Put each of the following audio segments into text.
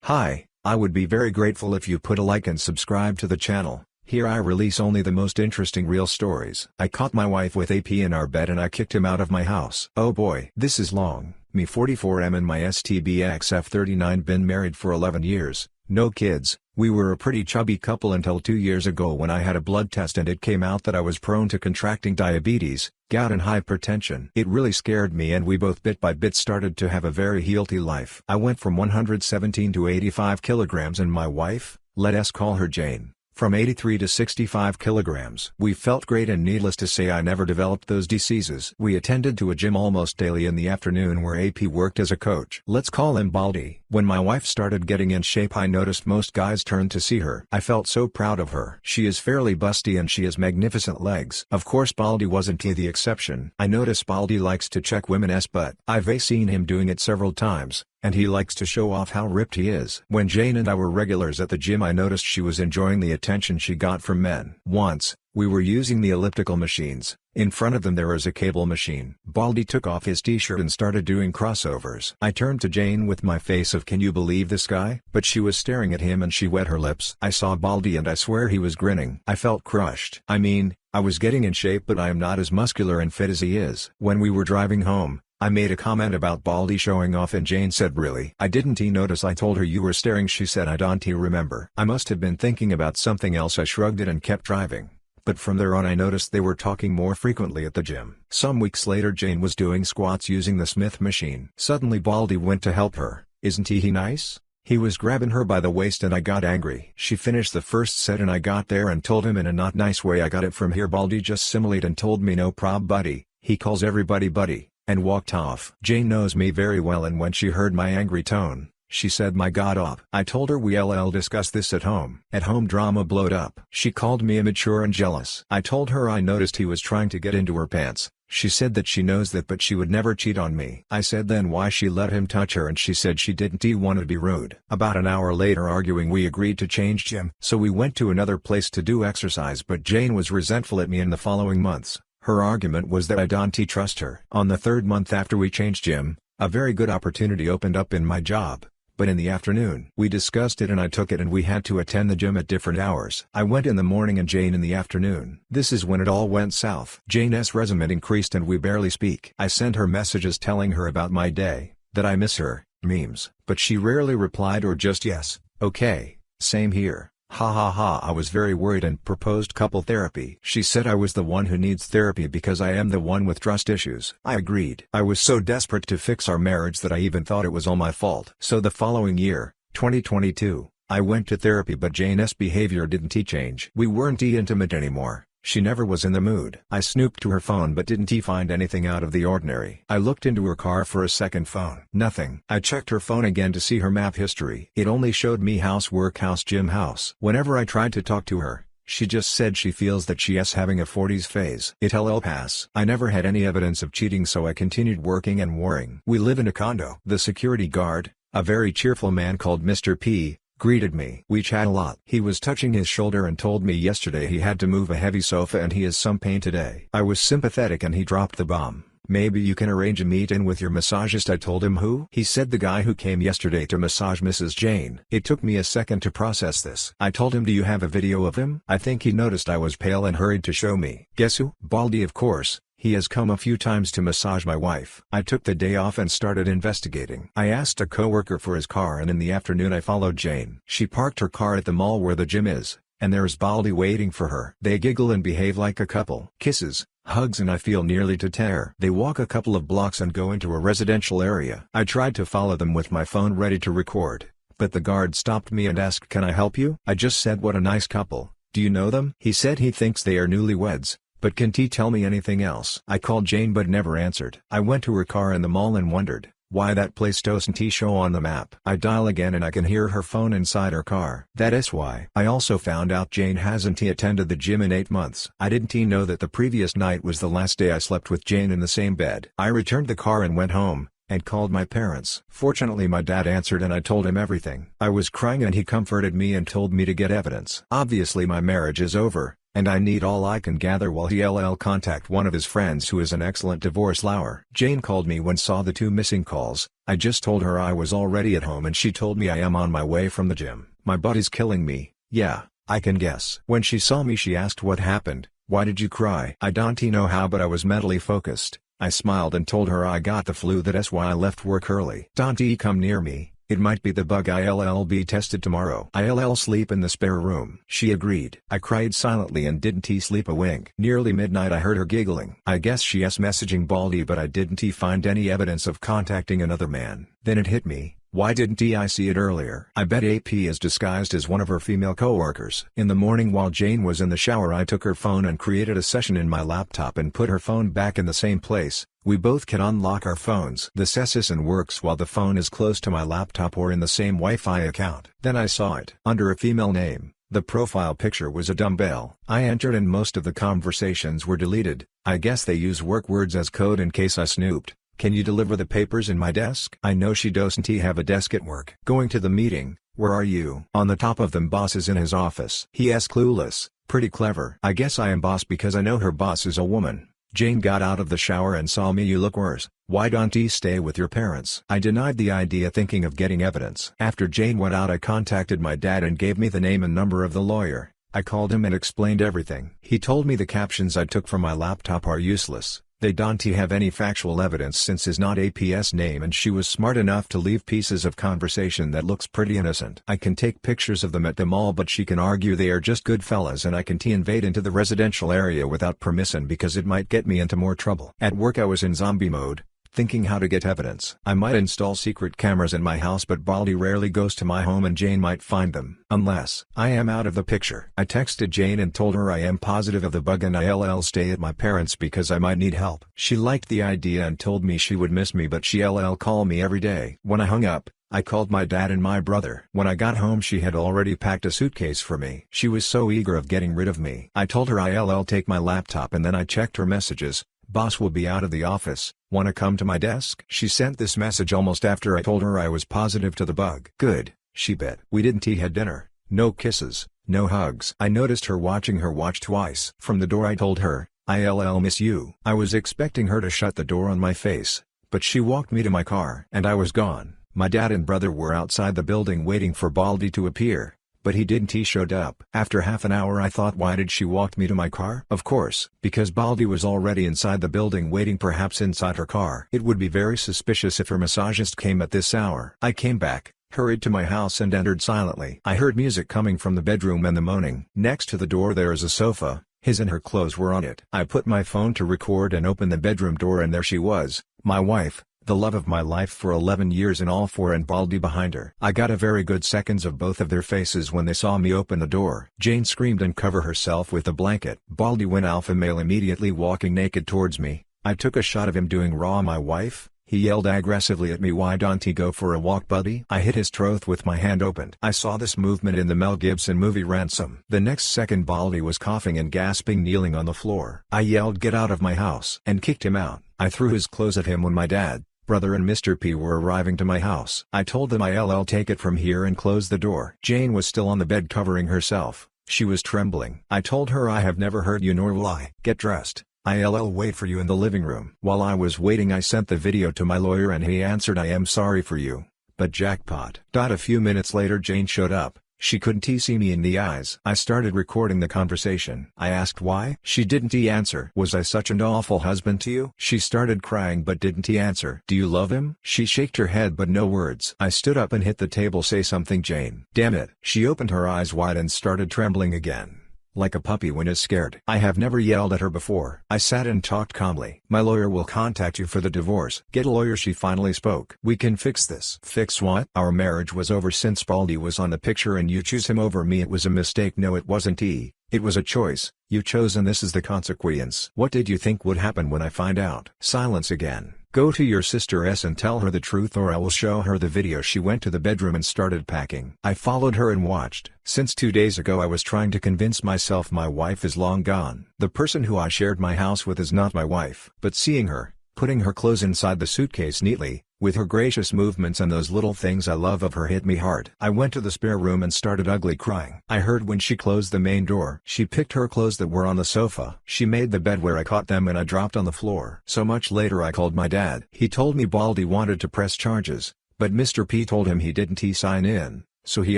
Hi, I would be very grateful if you put a like and subscribe to the channel. Here I release only the most interesting real stories. I caught my wife with AP in our bed and I kicked him out of my house. Oh boy. This is long. Me 44M and my STBXF39 been married for 11 years, no kids. We were a pretty chubby couple until 2 years ago when I had a blood test and it came out that I was prone to contracting diabetes, gout and hypertension. It really scared me and we both bit by bit started to have a very healthy life. I went from 117 to 85 kilograms and my wife, let us call her Jane, from 83 to 65 kilograms. We felt great and needless to say I never developed those diseases. We attended to a gym almost daily in the afternoon where AP worked as a coach. Let's call him Baldy. When my wife started getting in shape I noticed most guys turned to see her. I felt so proud of her. She is fairly busty and she has magnificent legs. Of course Baldy wasn't the exception. I noticed Baldy likes to check women's butt. I've seen him doing it several times, and he likes to show off how ripped he is. When Jane and I were regulars at the gym I noticed she was enjoying the attention she got from men. Once, we were using the elliptical machines. In front of them there was a cable machine. Baldy took off his t-shirt and started doing crossovers. I turned to Jane with my face of "Can you believe this guy?" But she was staring at him and she wet her lips. I saw Baldy and I swear he was grinning. I felt crushed. I mean, I was getting in shape but I am not as muscular and fit as he is. When we were driving home, I made a comment about Baldy showing off and Jane said, "Really? I didn't notice." I told her, "You were staring." She said, "I don't remember." I must have been thinking about something else. I shrugged it and kept driving. But from there on I noticed they were talking more frequently at the gym. Some weeks later Jane was doing squats using the Smith machine. Suddenly Baldy went to help her. Isn't he nice? He was grabbing her by the waist and I got angry. She finished the first set and I got there and told him in a not nice way, "I got it from here." Baldy just simulated and told me, "No prob buddy." He calls everybody buddy, and walked off. Jane knows me very well and when she heard my angry tone, she said, "My God up." I told her we'll discuss this at home. At home drama blowed up. She called me immature and jealous. I told her I noticed he was trying to get into her pants. She said that she knows that but she would never cheat on me. I said then why she let him touch her and she said she didn't want to be rude. About an hour later arguing we agreed to change gym. So we went to another place to do exercise but Jane was resentful at me in the following months. Her argument was that I don't trust her. On the third month after we changed gym, a very good opportunity opened up in my job. But in the afternoon. We discussed it and I took it and we had to attend the gym at different hours. I went in the morning and Jane in the afternoon. This is when it all went south. Jane's resentment increased and we barely speak. I sent her messages telling her about my day, that I miss her, memes, but she rarely replied or just yes, okay, same here. Ha ha ha. I was very worried and proposed couple therapy. She said I was the one who needs therapy because I am the one with trust issues. I agreed. I was so desperate to fix our marriage that I even thought it was all my fault. So the following year, 2022, I went to therapy but Jane's behavior didn't change. We weren't intimate anymore. She never was in the mood. I snooped to her phone but didn't find anything out of the ordinary. I looked into her car for a second phone. Nothing. I checked her phone again to see her map history. It only showed me house, work, house, gym, house. Whenever I tried to talk to her, she just said she feels that she's having a 40s phase. It'll pass. I never had any evidence of cheating so I continued working and worrying. We live in a condo. The security guard, a very cheerful man called Mr. P, greeted me. We chat a lot. He was touching his shoulder and told me yesterday he had to move a heavy sofa and he has some pain today. I was sympathetic and he dropped the bomb. "Maybe you can arrange a meet-in with your massagist." I told him who. He said the guy who came yesterday to massage Mrs. Jane. It took me a second to process this. I told him, "Do you have a video of him?" I think he noticed I was pale and hurried to show me. Guess who? Baldy, of course. He has come a few times to massage my wife. I took the day off and started investigating. I asked a coworker for his car and in the afternoon I followed Jane. She parked her car at the mall where the gym is, and there's Baldy waiting for her. They giggle and behave like a couple. Kisses, hugs and I feel nearly to tear. They walk a couple of blocks and go into a residential area. I tried to follow them with my phone ready to record, but the guard stopped me and asked, "Can I help you?" I just said, "What a nice couple. Do you know them?" He said he thinks they are newlyweds. But can't he tell me anything else? I called Jane but never answered. I went to her car in the mall and wondered why that place doesn't show on the map. I dial again and I can hear her phone inside her car. That is why. I also found out Jane hasn't attended the gym in 8 months. I didn't know that the previous night was the last day I slept with Jane in the same bed. I returned the car and went home, and called my parents. Fortunately my dad answered and I told him everything. I was crying and he comforted me and told me to get evidence. Obviously my marriage is over, and I need all I can gather while he contact one of his friends who is an excellent divorce lawyer. Jane called me when saw the 2 missing calls. I just told her I was already at home and she told me I am on my way from the gym. My body's killing me. Yeah, I can guess. When she saw me she asked what happened. Why did you cry? I don't know how but I was mentally focused. I smiled and told her I got the flu, that's why I left work early. Don't come near me. It might be the bug. I'll be tested tomorrow. I'll sleep in the spare room. She agreed. I cried silently and didn't sleep a wink. Nearly midnight I heard her giggling. I guess she's messaging Baldy, but I didn't find any evidence of contacting another man. Then it hit me. Why didn't I see it earlier? I bet AP is disguised as one of her female co-workers. In the morning while Jane was in the shower I took her phone and created a session in my laptop and put her phone back in the same place. We both can unlock our phones. The session works while the phone is close to my laptop or in the same Wi-Fi account. Then I saw it. Under a female name, the profile picture was a dumbbell. I entered and most of the conversations were deleted. I guess they use work words as code in case I snooped. Can you deliver the papers in my desk? I know she doesn't have a desk at work. Going to the meeting, where are you? On the top of them boss is in his office. He clueless, pretty clever. I guess I am boss because I know her boss is a woman. Jane got out of the shower and saw me. You look worse. Why don't you stay with your parents? I denied the idea thinking of getting evidence. After Jane went out I contacted my dad and gave me the name and number of the lawyer. I called him and explained everything. He told me the captions I took from my laptop are useless. They don't have any factual evidence since is not AP's name and she was smart enough to leave pieces of conversation that looks pretty innocent. I can take pictures of them at the mall but she can argue they are just good fellas and I can invade into the residential area without permission because it might get me into more trouble. At work I was in zombie mode, thinking how to get evidence. I might install secret cameras in my house but Baldy rarely goes to my home and Jane might find them. Unless I am out of the picture. I texted Jane and told her I am positive of the bug and I'll stay at my parents because I might need help. She liked the idea and told me she would miss me but she'll call me every day. When I hung up, I called my dad and my brother. When I got home she had already packed a suitcase for me. She was so eager of getting rid of me. I told her I'll take my laptop and then I checked her messages. Boss will be out of the office, wanna come to my desk? She sent this message almost after I told her I was positive to the bug. Good, she bet. We didn't have dinner, no kisses, no hugs. I noticed her watching her watch twice. From the door I told her, I'll miss you. I was expecting her to shut the door on my face, but she walked me to my car and I was gone. My dad and brother were outside the building waiting for Baldy to appear. But he didn't. He showed up. After half an hour I thought, why did she walk me to my car? Of course, because Baldy was already inside the building waiting, perhaps inside her car. It would be very suspicious if her massagist came at this hour. I came back, hurried to my house and entered silently. I heard music coming from the bedroom and the moaning. Next to the door there is a sofa, his and her clothes were on it. I put my phone to record and opened the bedroom door and there she was, my wife. The love of my life for 11 years in all four and Baldy behind her. I got a very good seconds of both of their faces when they saw me open the door. Jane screamed and covered herself with a blanket. Baldy went alpha male immediately walking naked towards me. I took a shot of him doing raw my wife. He yelled aggressively at me, why don't he go for a walk buddy? I hit his throat with my hand opened. I saw this movement in the Mel Gibson movie Ransom. The next second Baldy was coughing and gasping kneeling on the floor. I yelled get out of my house and kicked him out. I threw his clothes at him when my dad, brother and Mr. P were arriving to my house. I told them I'll take it from here and close the door. Jane was still on the bed covering herself. She was trembling. I told her I have never hurt you nor will I. Get dressed. I'll wait for you in the living room. While I was waiting I sent the video to my lawyer and he answered I am sorry for you. But jackpot. A few minutes later Jane showed up. She couldn't see me in the eyes. I started recording the conversation. I asked why. She didn't answer. Was I such an awful husband to you? She started crying but didn't answer. Do you love him? She shook her head but no words. I stood up and hit the table. Say something, Jane. Damn it. She opened her eyes wide and started trembling again. Like a puppy when is scared. I have never yelled at her before. I sat and talked calmly. My lawyer will contact you for the divorce. Get a lawyer, she finally spoke. We can fix this. Fix what? Our marriage was over since Baldy was on the picture and you choose him over me. It was a mistake. No, it wasn't. It was a choice. You chose and this is the consequence. What did you think would happen when I find out? Silence again. Go to your sister S and tell her the truth or I will show her the video. She went to the bedroom and started packing. I followed her and watched. Since 2 days ago I was trying to convince myself my wife is long gone. The person who I shared my house with is not my wife. But seeing her, putting her clothes inside the suitcase neatly, With her gracious movements and those little things I love of her hit me hard. I went to the spare room and started ugly crying. I heard when she closed the main door. She picked her clothes that were on the sofa. She made the bed where I caught them and I dropped on the floor. So much later I called my dad. He told me Baldy wanted to press charges, but Mr. P told him he didn't sign in, so he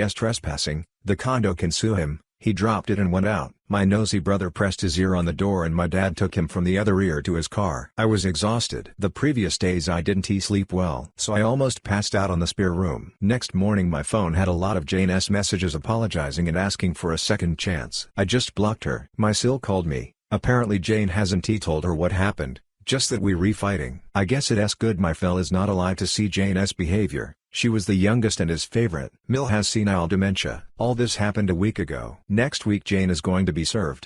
is trespassing, the condo can sue him. He dropped it and went out. My nosy brother pressed his ear on the door and my dad took him from the other ear to his car. I was exhausted. The previous days I didn't sleep well, so I almost passed out on the spare room. Next morning my phone had a lot of Jane's messages apologizing and asking for a second chance. I just blocked her. My sil called me. Apparently Jane hasn't told her what happened, just that we re-fighting. I guess it's good my fel is not alive to see Jane's behavior. She was the youngest and his favorite. Mill has senile dementia. All this happened a week ago. Next week Jane is going to be served.